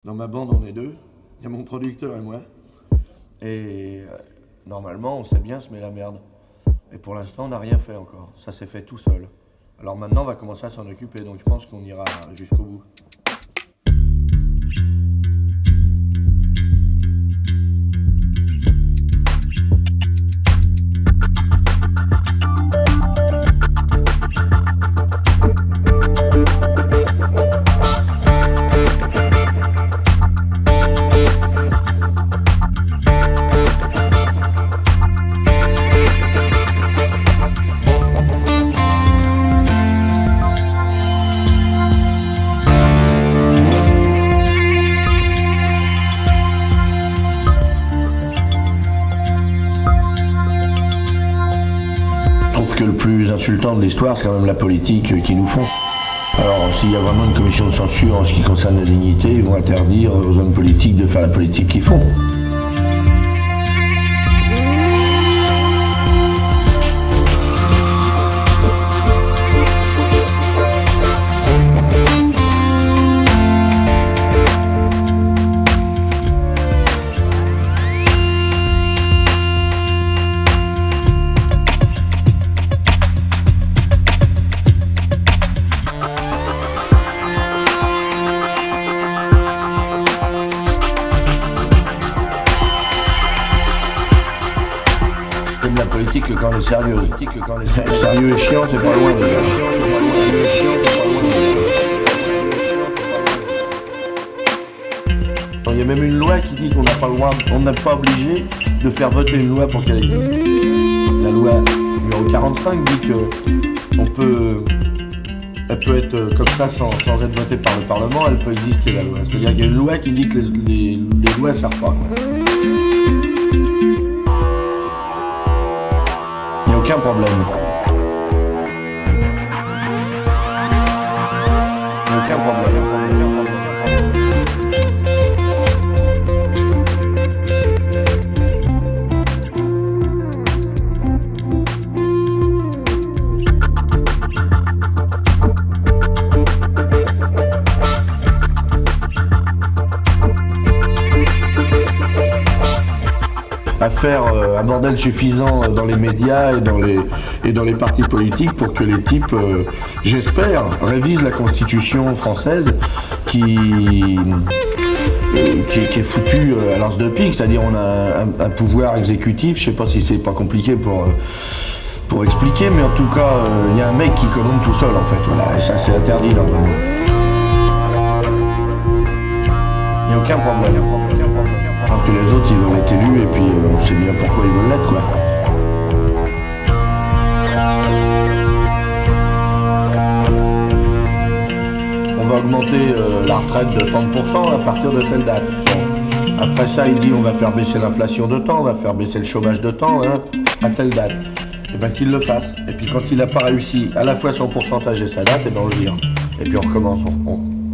Dans ma bande, on est deux. Il y a mon producteur et moi. Et normalement, on sait bien se met la merde. Et pour l'instant, on n'a rien fait encore. Ça s'est fait tout seul. Alors maintenant, on va commencer à s'en occuper. Donc je pense qu'on ira jusqu'au bout. Que le plus insultant de l'histoire, c'est quand même la politique qu'ils nous font. Alors, s'il y a vraiment une commission de censure en ce qui concerne la dignité, ils vont interdire aux hommes politiques de faire la politique qu'ils font. De la politique que quand elle est sérieuse. Sérieux et chiant, c'est pas loin déjà. Il y a même une loi qui dit qu'on n'a pas le droit, on n'est pas obligé de faire voter une loi pour qu'elle existe. La loi numéro 45 dit que elle peut être comme ça sans être votée par le Parlement, elle peut exister la loi. C'est-à-dire qu'il y a une loi qui dit que les lois ne servent pas, quoi. Il n'y a aucun problème. Il n'y a aucun problème. À faire un bordel suffisant dans les médias et dans les partis politiques pour que les types, j'espère, révisent la Constitution française qui est foutue à l'anse de pique, c'est-à-dire on a un pouvoir exécutif, je sais pas si c'est pas compliqué pour expliquer, mais en tout cas, il y a un mec qui commande tout seul en fait, voilà, et ça c'est interdit normalement. Il n'y a aucun problème. Alors que les autres ils veulent être élus et puis on sait bien pourquoi ils veulent l'être, quoi. On va augmenter la retraite de 30% à partir de telle date. Bon. Après ça il dit on va faire baisser l'inflation de temps, on va faire baisser le chômage de temps, hein, à telle date. Et bien qu'il le fasse. Et puis quand il n'a pas réussi à la fois son pourcentage et sa date, et ben on le vire. Et puis on recommence,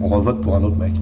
on revote pour un autre mec.